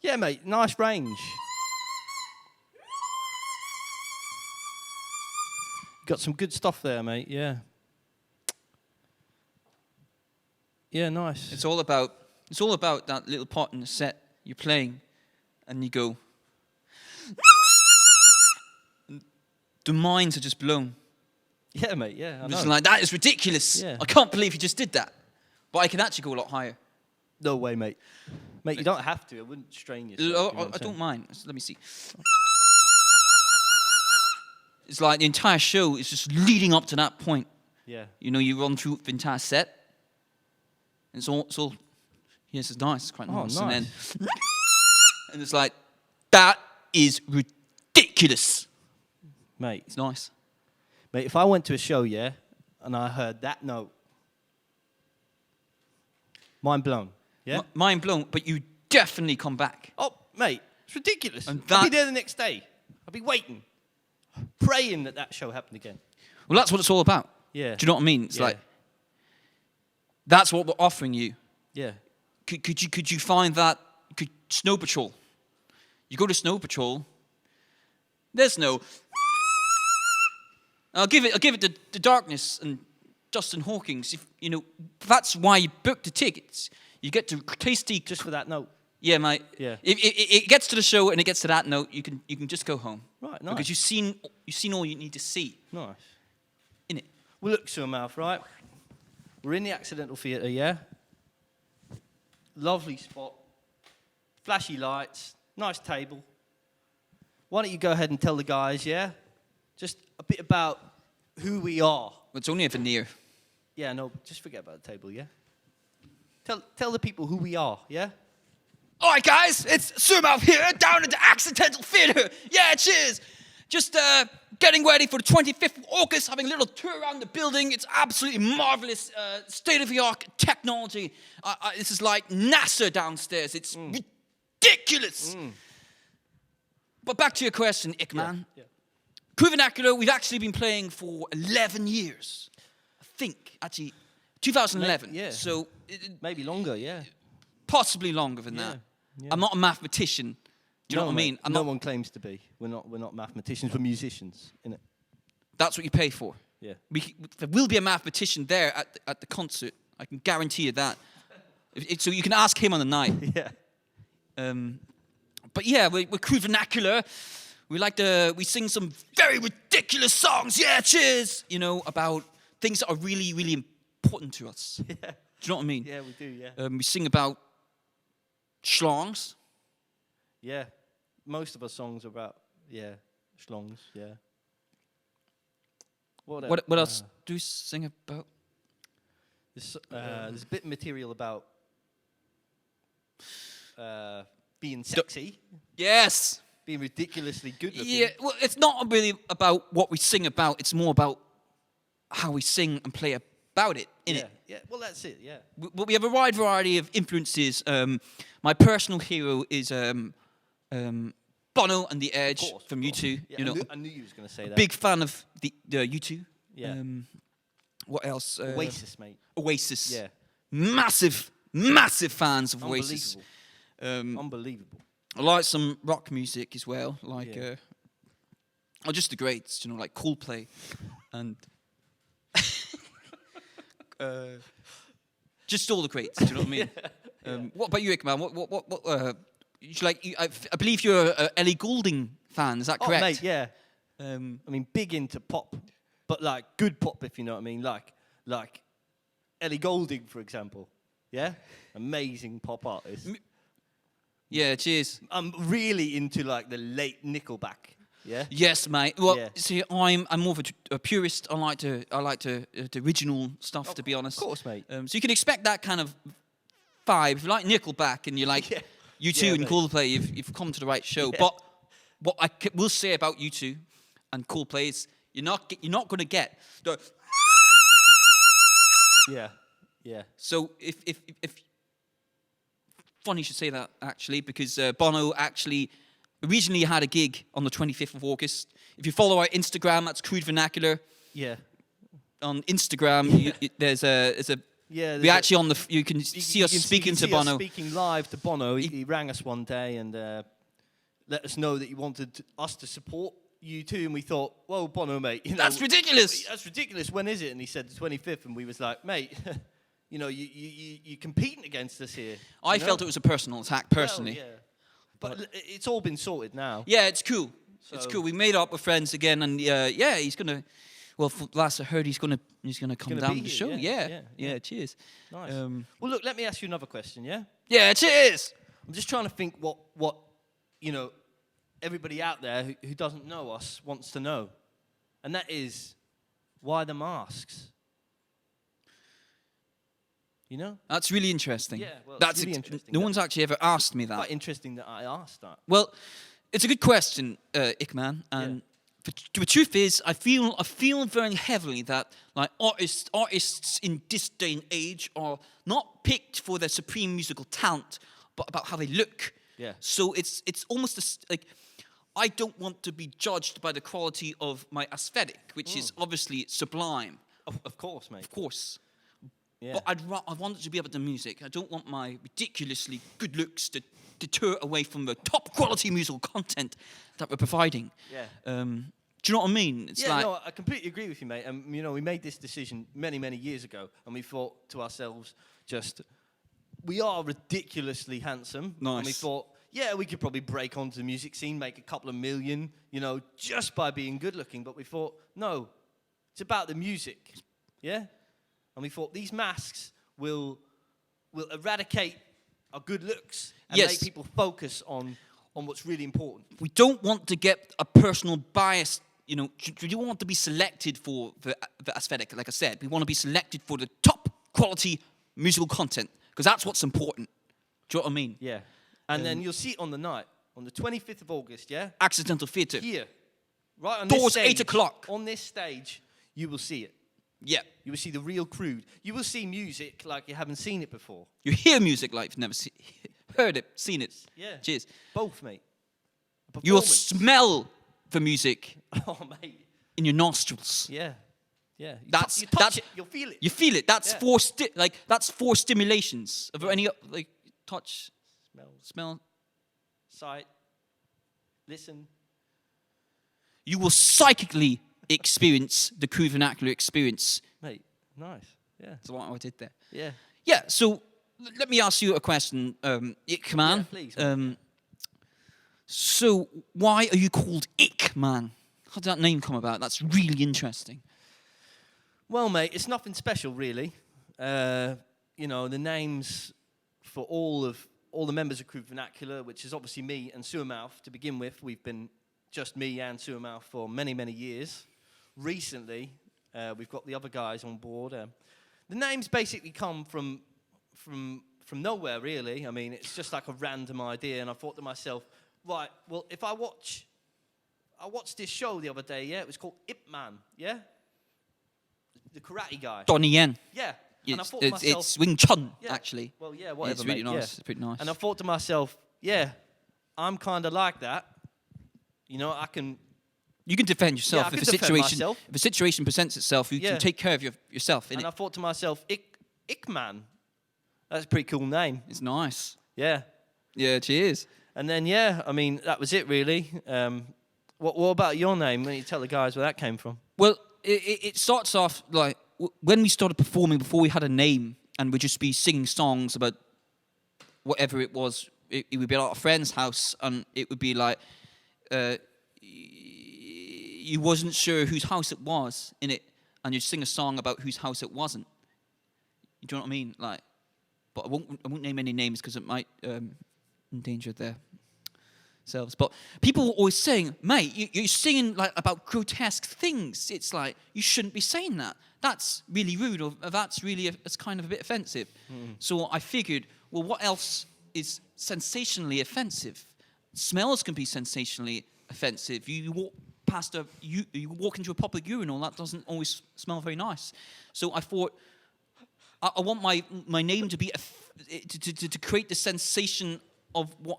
Yeah, mate. Nice range. Got some good stuff there, mate. Yeah. Yeah, nice. It's all about that little part in the set you're playing, and you go. And the minds are just blown. Yeah, mate. Yeah, I know. Just like, that is ridiculous. Yeah. I can't believe you just did that. But I can actually go a lot higher. No way, mate. Mate, you don't have to. I wouldn't strain yourself. I don't mind. So let me see. It's like the entire show is just leading up to that point. Yeah. You know, you run through the entire set. And it's all yes, it's nice. It's quite nice. Nice. And then, and it's like, that is ridiculous. Mate. It's nice. Mate, if I went to a show, yeah, and I heard that note, mind blown. Yeah? Mind blown, but you definitely come back. Oh, mate, it's ridiculous. And I'll be there the next day. I'll be waiting, praying that show happened again. Well, that's what it's all about. Yeah. Do you know what I mean? It's Yeah. like, that's what we're offering you. Yeah. Could you find that? Snow Patrol. You go to Snow Patrol. There's no. I'll give it the darkness and Justin Hawkins. You know, that's why you book the tickets. You get to taste the Just for that note. Yeah, mate. Yeah. If it gets to the show and it gets to that note, you can just go home. Right, nice. Because you've seen all you need to see. Nice. In it. Well, look, Sewer Mouth, right? We're in the Accidental Theatre, yeah? Lovely spot. Flashy lights. Nice table. Why don't you go ahead and tell the guys, yeah? Just a bit about who we are. Well, it's only a veneer. Yeah, no, just forget about the table, yeah? Tell the people who we are, yeah? All right, guys, it's Sewer Mouth here, down at the Accidental Theatre. Yeah, cheers. Just getting ready for the 25th of August, having a little tour around the building. It's absolutely marvelous, state-of-the-art technology. This is like NASA downstairs. It's ridiculous. But back to your question, Ick-Man. Yeah. Crude Vernacular, we've actually been playing for 11 years. I think, actually, 2011. Yeah. So Maybe longer, yeah. possibly longer than that. Yeah. I'm not a mathematician. Do you know what I mean? No one claims to be. We're not mathematicians. We're musicians, innit? That's what you pay for. Yeah. There will be a mathematician there at the concert. I can guarantee you that. So you can ask him on the night. Yeah. But yeah, we're Crude Vernacular. We sing some very ridiculous songs. Yeah, cheers. You know, about things that are really, really important to us. Yeah. Do you know what I mean? Yeah, we do, yeah. We sing about schlongs. Yeah. Most of our songs are about, schlongs, yeah. What else do we sing about? There's a bit of material about being sexy, Yes. being ridiculously good looking. Yeah, well, it's not really about what we sing about. It's more about how we sing and play about it, innit? Yeah, well, that's it, yeah. We have a wide variety of influences. My personal hero is Bono and The Edge from U2. Yeah, You know, I knew you was going to say that. big fan of the U2. Yeah. What else? Oasis, mate. Oasis. Yeah. Massive fans of Oasis. Unbelievable. I like some rock music as well, like, or just the greats, you know, like Coldplay, and just all the greats. Do you know what I mean? What about you, Ick-Man? What? I believe you're a Ellie Goulding fan. Is that correct? Oh, mate, yeah. I mean, big into pop, but like good pop, if you know what I mean. Like Ellie Goulding, for example. Yeah, amazing pop artist. Yeah, cheers. I'm really into like the late Nickelback. Yeah. Yes, mate. Well, Yeah. see, I'm more of a purist. I like the original stuff, to be honest. Of course, mate. So you can expect that kind of vibe. If you like Nickelback and you like U2 and mate. Coldplay, you've come to the right show. Yeah. But what I will say about U2 and Coldplay is you're not going to get the. Yeah. So if funny you should say that, actually, because Bono actually originally had a gig on the 25th of August. If you follow our Instagram, that's Crude Vernacular. Yeah. On Instagram, there's a Yeah, We actually on the. You can see us you speaking can to see us Bono. speaking live to Bono. He rang us one day and let us know that he wanted us to support you too. And we thought, whoa, Bono, mate, That's ridiculous. That's ridiculous. When is it? And he said the 25th, and we was like, mate, you're competing against us here. I felt it was a personal attack, personally. Well, yeah. But it's all been sorted now. Yeah, it's cool. It's cool. We made up with friends again, and he's gonna. Well, last I heard, he's gonna come down to the show. Yeah. Cheers. Nice. Well, look, let me ask you another question. Yeah. Yeah, cheers. I'm just trying to think what everybody out there who doesn't know us wants to know, and that is why the masks. You know? That's really interesting. Yeah, well, that's really interesting. No one's actually ever asked me that. Quite interesting that I asked that. Well, it's a good question, Ick-Man, and. The truth is, I feel very heavily that like artists in this day and age are not picked for their supreme musical talent, but about how they look. Yeah. So it's almost like I don't want to be judged by the quality of my aesthetic, which is obviously sublime. Of course, mate. Of course. Yeah. But I want it to be about the music. I don't want my ridiculously good looks to deter away from the top quality musical content that we're providing. Yeah. Do you know what I mean? It's like, no, I completely agree with you, mate. And we made this decision many, many years ago, and we thought to ourselves, we are ridiculously handsome. Nice. And we thought, we could probably break onto the music scene, make a couple of million, just by being good looking. But we thought, no, it's about the music. Yeah. And we thought these masks will eradicate our good looks and make people focus on what's really important. We don't want to get a personal bias. We don't want to be selected for the aesthetic, like I said. We want to be selected for the top quality musical content, because that's what's important. Do you know what I mean? Yeah. And then you'll see it on the night, on the 25th of August, yeah? Accidental Theatre. Here. Right on Doors this stage. 8 o'clock. On this stage, you will see it. Yeah. You will see the real Crude. You will see music like you haven't seen it before. You hear music like you've never heard it, seen it. Yeah. Cheers. Both, mate. You'll smell the music in your nostrils. Yeah. Yeah. You That's touch it, you'll feel it. You feel it. That's that's four stimulations. Are there any touch, smell, sight, listen? You will psychically experience the Crude Vernacular experience. Mate, nice. Yeah. That's what I did there. Yeah. Yeah, so let me ask you a question, Ick-Man. Yeah, please. So why are you called Ick-Man? How did that name come about? That's really interesting. Well, mate, it's nothing special, really. The names for all the members of Crude Vernacular, which is obviously me and Sewer Mouth to begin with. We've been just me and Sewer Mouth for many, many years. Recently, we've got the other guys on board. The names basically come from nowhere, really. I mean, it's just like a random idea, and I thought to myself, right, well, if I watched this show the other day, yeah? It was called Ip Man, yeah? The karate guy. Donnie Yen. Yeah. And I thought It's, to myself, it's Wing Chun, yeah, actually. Well, yeah, whatever, It's really mate, nice. yeah. It's pretty nice. And I thought to myself, yeah, I'm kind of like that. I can... You can defend yourself. Yeah, I can defend myself. If a situation presents itself, you can take care of yourself. And I thought to myself, Ick-Man. That's a pretty cool name. It's nice. Yeah. Yeah, cheers. And then, that was it, really. What about your name? When you tell the guys where that came from? Well, it starts off like when we started performing before we had a name, and we'd just be singing songs about whatever it was. It would be at a friend's house, and it would be like you wasn't sure whose house it was in it, and you'd sing a song about whose house it wasn't. You know what I mean? Like, but I won't name any names because it might endanger their selves. But people were always saying, mate, you're singing like about grotesque things. It's like, you shouldn't be saying that. That's really rude, or that's really, it's kind of a bit offensive. So I figured, well, what else is sensationally offensive? Smells can be sensationally offensive. You walk past you walk into a public urinal, that doesn't always smell very nice. So I thought, I want my name to be to create the sensation of what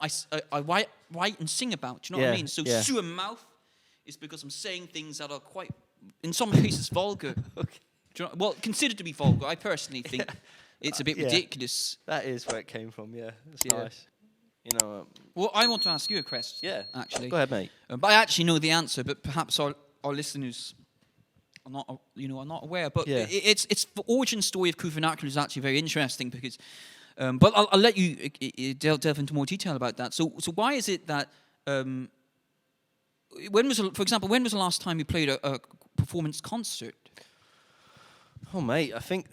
I write and sing about. Do you know what I mean? So Sewer Mouth is because I'm saying things that are quite, in some cases, vulgar. Okay. Well, considered to be vulgar, I personally think. It's a bit Yeah. ridiculous. That is where it came from. Yeah, it's Yeah. nice. You know. Well, I want to ask you a question. Yeah. Actually. Go ahead, mate. But I actually know the answer, but perhaps our listeners are not, are not aware. But Yeah. it's the origin story of Crude Vernacular is actually very interesting because. But I'll let you delve into more detail about that. So why is it that for example, when was the last time you played a performance concert? Oh, mate, I think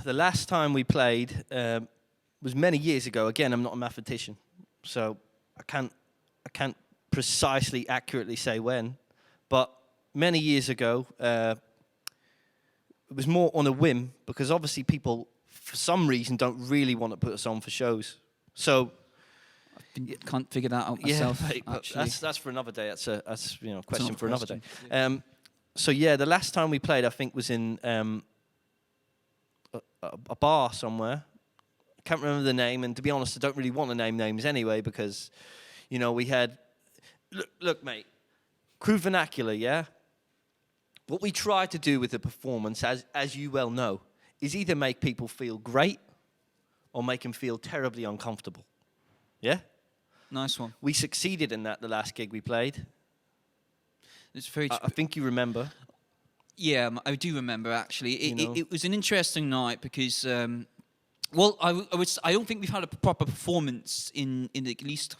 the last time we played was many years ago. Again, I'm not a mathematician, so I can't precisely, accurately say when, but many years ago, it was more on a whim because obviously people, for some reason, don't really want to put us on for shows. So Can't figure that out myself. yeah, mate, but actually. that's for another day. That's a question for question. another day. So yeah, the last time we played, I think, was in a bar somewhere. I can't remember the name, and to be honest, I don't really want to name names anyway because, we had. Look, mate, Crude Vernacular, yeah. What we try to do with the performance, as you well know, is either make people feel great or make them feel terribly uncomfortable. Yeah. Nice one. We succeeded in that the last gig we played. It's very. I think you remember. Yeah, I do remember actually. It was an interesting night because, I don't think we've had a proper performance in at least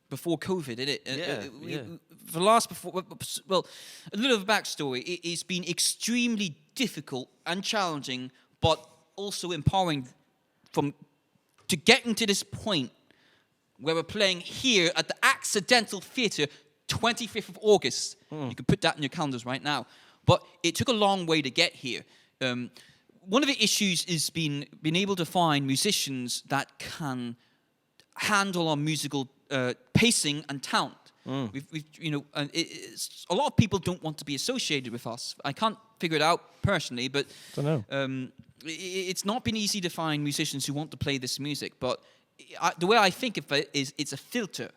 before COVID, did it? Yeah. For the last a little of a backstory. It's been extremely difficult and challenging, but also empowering to getting to this point where we're playing here at the Accidental Theatre, 25th of August. You can put that in your calendars right now. But it took a long way to get here. One of the issues is being able to find musicians that can handle our musical pacing and talent. And a lot of people don't want to be associated with us. I can't figure it out personally, but Don't know. it's not been easy to find musicians who want to play this music. But the way I think of it is it's a filter.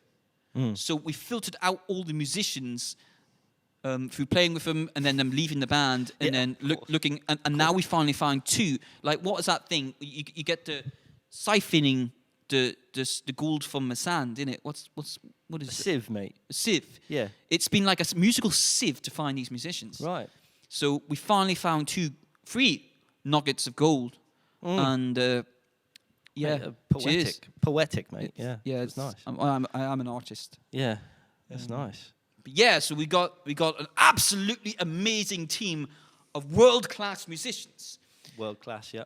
So we filtered out all the musicians through playing with them and then them leaving the band and then looking. And now we finally found two. Like, what is that thing? You get the siphoning the gold from the sand, innit? What is it? Sieve, mate. A sieve. Yeah. It's been like a musical sieve to find these musicians. Right. So we finally found three nuggets of gold. And yeah, cheers. Poetic, mate. Yeah, Yeah, it's nice. I am an artist. Yeah, that's nice. But yeah, so we got an absolutely amazing team of world-class musicians. World class, yeah.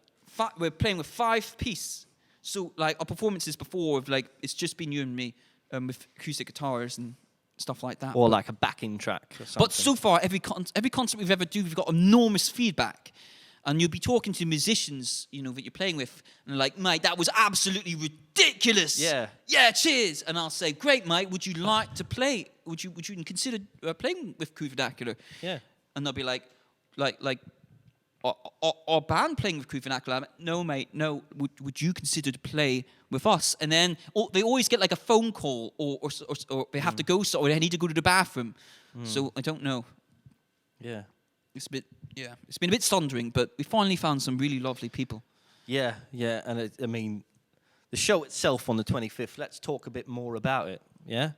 We're playing with 5-piece. So like our performances before, it's just been you and me with acoustic guitars and stuff like that. Or like a backing track or something. But so far, every concert we've ever do, we've got enormous feedback. And you'll be talking to musicians, that you're playing with, and like, mate, that was absolutely ridiculous. Yeah. Yeah, cheers. And I'll say, great, mate, would you like to play? Would you consider playing with Crude Vernacular? Yeah. And they'll be like, our band playing with Crude Vernacular? I'm like, no, mate, no. Would you consider to play with us? And then they always get like a phone call, or they have to go, or they need to go to the bathroom. So I don't know. Yeah. It's been a bit sundering, but we finally found some really lovely people. Yeah, and the show itself on the 25th, let's talk a bit more about it, yeah?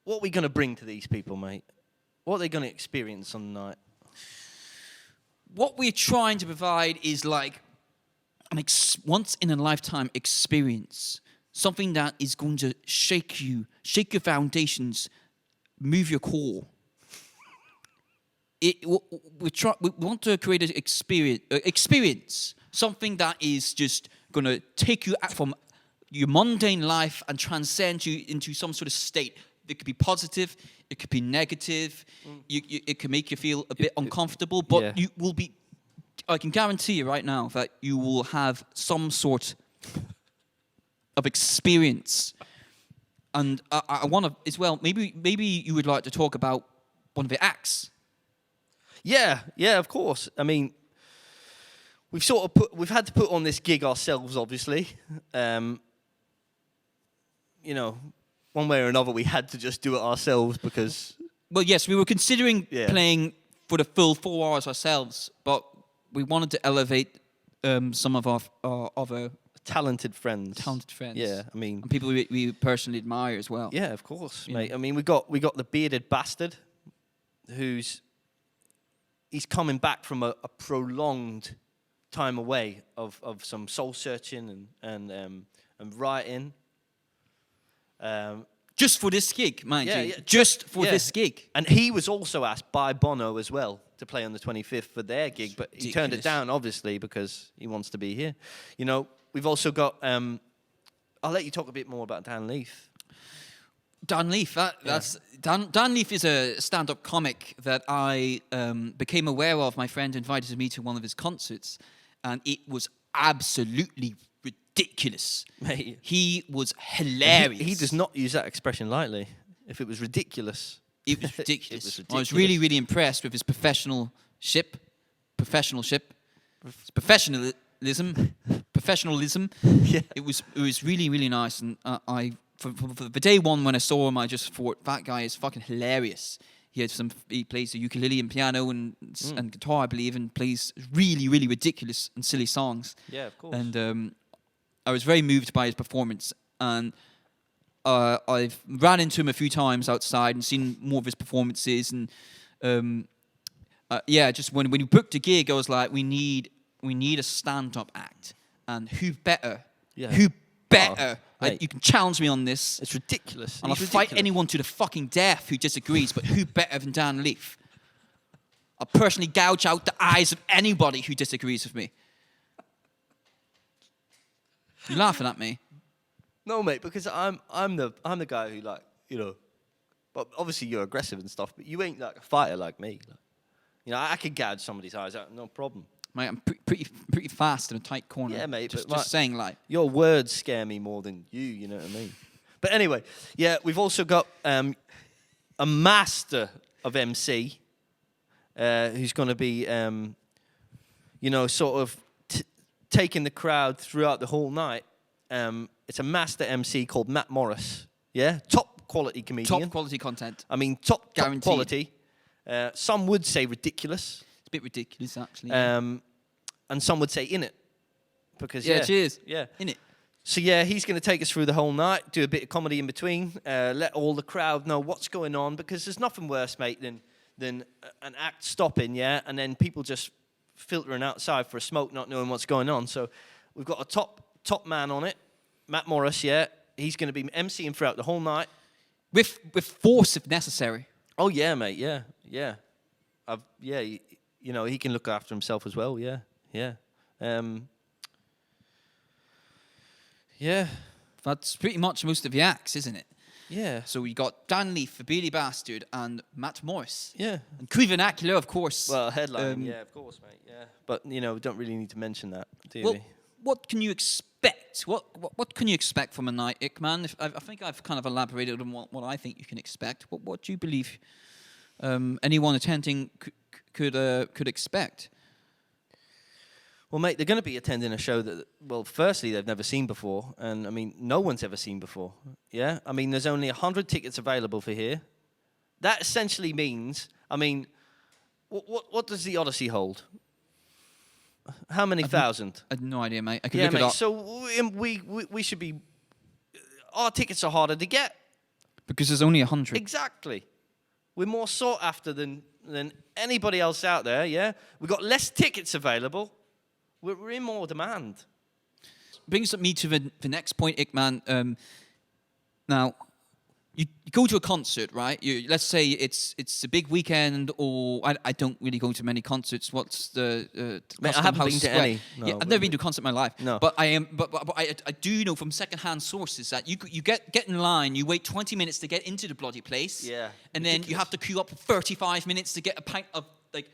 What are we going to bring to these people, mate? What are they going to experience on the night? What we're trying to provide is like an once-in-a-lifetime experience, something that is going to shake your foundations, move your core. We want to create an experience, something that is just going to take you out from your mundane life and transcend you into some sort of state. It could be positive, it could be negative, it can make you feel a bit uncomfortable, but you will be, I can guarantee you right now that you will have some sort of experience. And I want to, as well, maybe you would like to talk about one of the acts. Yeah, of course. I mean, we've had to put on this gig ourselves, obviously. One way or another, we had to just do it ourselves because. Well, yes, we were considering playing for the full 4 hours ourselves, but we wanted to elevate some of our other talented friends. talented friends. Yeah, I mean, and people we personally admire as well. yeah, of course, You mate. know. I mean, we got the bearded bastard, he's coming back from a prolonged time away of some soul searching and writing. Just for this gig, mind Yeah, you. yeah, Just for yeah. this gig. And he was also asked by Bono as well to play on the 25th for their gig, but he turned it ridiculous. down, obviously, because he wants to be here. You know, we've also got... I'll let you talk a bit more about Dan Leaf. Dan Leaf, Dan Leaf is a stand-up comic that I became aware of. My friend invited me to one of his concerts, and it was absolutely ridiculous. Mate. He was hilarious. He does not use that expression lightly. If it was ridiculous... It was ridiculous. It was I was ridiculous. really, really impressed with his professionalism. Yeah. It was really, really nice, and for the day one when I saw him, I just thought that guy is fucking hilarious. He plays the ukulele and piano and guitar, I believe, and plays really, really ridiculous and silly songs. Yeah, of course. And I was very moved by his performance, and I've ran into him a few times outside and seen more of his performances, and just when we booked a gig, I was like, we need a stand-up act, and who better? Yeah. Who better? Oh, mate. You can challenge me on this, It's ridiculous. and I'll fight anyone to the fucking death who disagrees. But who better than Dan Leaf? I'll personally gouge out the eyes of anybody who disagrees with me. You're laughing at me. No, mate, because I'm the guy who, like, you know, but obviously you're aggressive and stuff, but you ain't like a fighter like me. Like, you know, I could gouge somebody's eyes out, no problem. Mate, I'm pretty fast in a tight corner. Yeah, mate, Just, but just saying, like. Your words scare me more than you know what I mean? But anyway, yeah, we've also got a master of MC who's going to be, you know, sort of taking the crowd throughout the whole night. It's a master MC called Matt Morris. Yeah, top quality comedian. Top quality content. I mean, top Guaranteed. quality. Some would say ridiculous. It's a bit ridiculous, actually. And some would say in it. Because, yeah, cheers. Yeah. In it. So, yeah, he's going to take us through the whole night, do a bit of comedy in between, let all the crowd know what's going on, because there's nothing worse, mate, than an act stopping, yeah, and then people just filtering outside for a smoke, not knowing what's going on. So we've got a top man on it, Matt Morris, yeah. He's going to be emceeing throughout the whole night. With force if necessary. Oh, yeah, mate, yeah. You know, he can look after himself as well, yeah. Yeah. That's pretty much most of the acts, isn't it? Yeah. So we got Dan Leaf, the Beardy Bastard, and Matt Morris. Yeah. And Crude Vernacular, of course. Well, headline, yeah, of course, mate, yeah. But, you know, we don't really need to mention that, do Well, we? what can you expect? What can you expect from a night, Ick-Man? I think I've kind of elaborated on what I think you can expect. What do you believe anyone attending could expect? Well, mate, they're going to be attending a show that, well, firstly, they've never seen before. And, I mean, no one's ever seen before. Yeah? I mean, there's only 100 tickets available for here. That essentially means, I mean, what does the Odyssey hold? How many thousand? I have no idea, mate. I could Yeah, look mate, it up. so we should be... Our tickets are harder to get. Because there's only 100. Exactly. We're more sought after than anybody else out there, yeah? We've got less tickets available. We're in more demand. Brings me to the next point, Ick-Man. Now, you go to a concert, right? Let's say it's a big weekend, or I don't really go to many concerts. What's the Mate, I Custom haven't House been to Square? any. No, Yeah, I've but- never been to a concert in my life. No. But I do know from secondhand sources that you get in line, you wait 20 minutes to get into the bloody place. Yeah, And then you have to queue up for 35 minutes to get a pint of, like,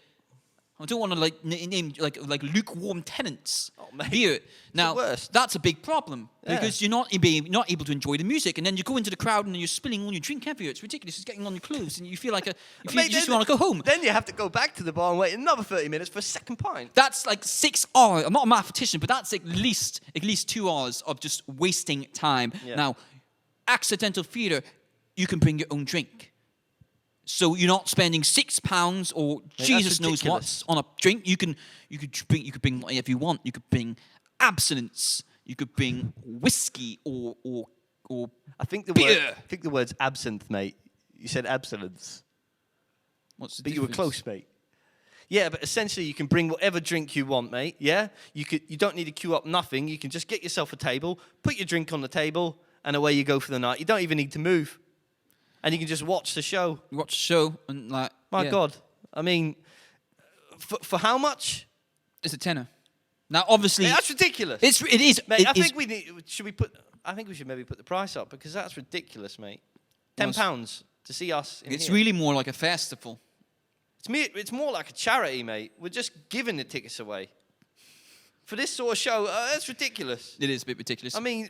I don't want to name like lukewarm tenants. Oh, mate. Beer. Now the worst. that's a big problem Yeah. because you're not able to enjoy the music, and then you go into the crowd and you're spilling all your drink everywhere. It's ridiculous. It's getting on your clothes, and you feel like you Mate, just then- want to go home. Then you have to go back to the bar and wait another 30 minutes for a second pint. That's like 6 hours. I'm not a mathematician, but that's at least 2 hours of just wasting time. Yeah. Now, accidental theatre, you can bring your own drink. So you're not spending £6 or Jesus knows what on a drink. You could bring whatever you want. You could bring abstinence. You could bring whiskey or I think the beer. I think the word's absinthe, mate. You said abstinence. What's the But difference? you were close, mate. Yeah, but essentially you can bring whatever drink you want, mate. Yeah? You don't need to queue up nothing. You can just get yourself a table, put your drink on the table, and away you go for the night. You don't even need to move. And you can just watch the show. You watch the show and My God. I mean, for how much? It's a tenner. Now, obviously, That's ridiculous. It is. Mate, I think we should maybe put the price up because that's ridiculous, mate. £10 to see us in It's here. really more like a festival. It's more like a charity, mate. We're just giving the tickets away. For this sort of show, that's ridiculous. It is a bit ridiculous. I mean,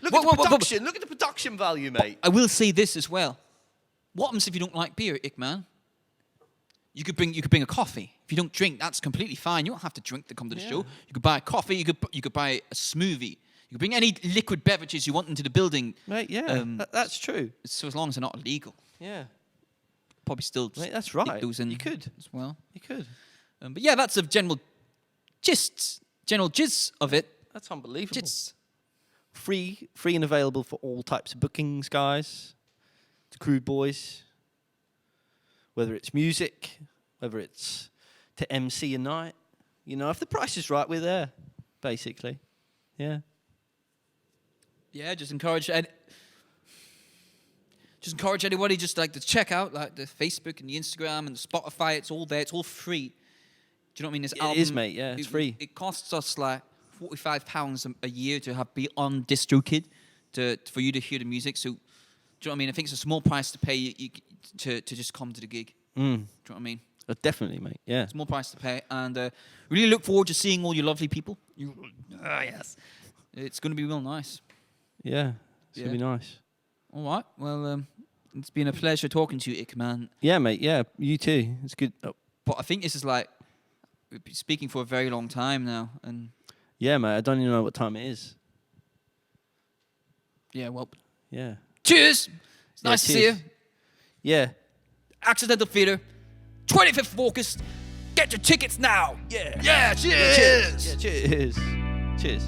look at the production. Look at the production value, mate. I will say this as well. What happens if you don't like beer, Ick-Man? You could bring a coffee. If you don't drink, that's completely fine. You don't have to drink to come to the show. You could buy a coffee. You could buy a smoothie. You could bring any liquid beverages you want into the building. Mate, yeah, that's true. So as long as they're not illegal. Yeah. Probably still. Mate, that's right. Those in You could. as well. You could. But yeah, that's a general gist of it. That's unbelievable. Gist. Free and available for all types of bookings, guys. The Crude Boys. Whether it's music, whether it's to MC a night. You know, if the price is right, we're there, basically. Yeah. Yeah, just encourage anybody just like to check out like the Facebook and the Instagram and the Spotify. It's all there. It's all free. Do you know what I mean? This album, It is, mate. Yeah, it's free. It costs us like £45 a year to be on DistroKid for you to hear the music. So, do you know what I mean? I think it's a small price to pay to just come to the gig. Do you know what I mean? Definitely, mate. Yeah. Small price to pay, and really look forward to seeing all your lovely people. Yes, it's going to be real nice. Yeah. It's going to be nice. All right. Well, it's been a pleasure talking to you, Ick-Man. Yeah, mate. Yeah, you too. It's good. Oh. But I think this is like we've been speaking for a very long time now, and Yeah, mate. I don't even know what time it is. yeah, well, Yeah. cheers. It's nice to see you. Yeah. Accidental Theatre, 25th of August. Get your tickets now. Yeah. Yeah, cheers. Yeah, cheers. Cheers.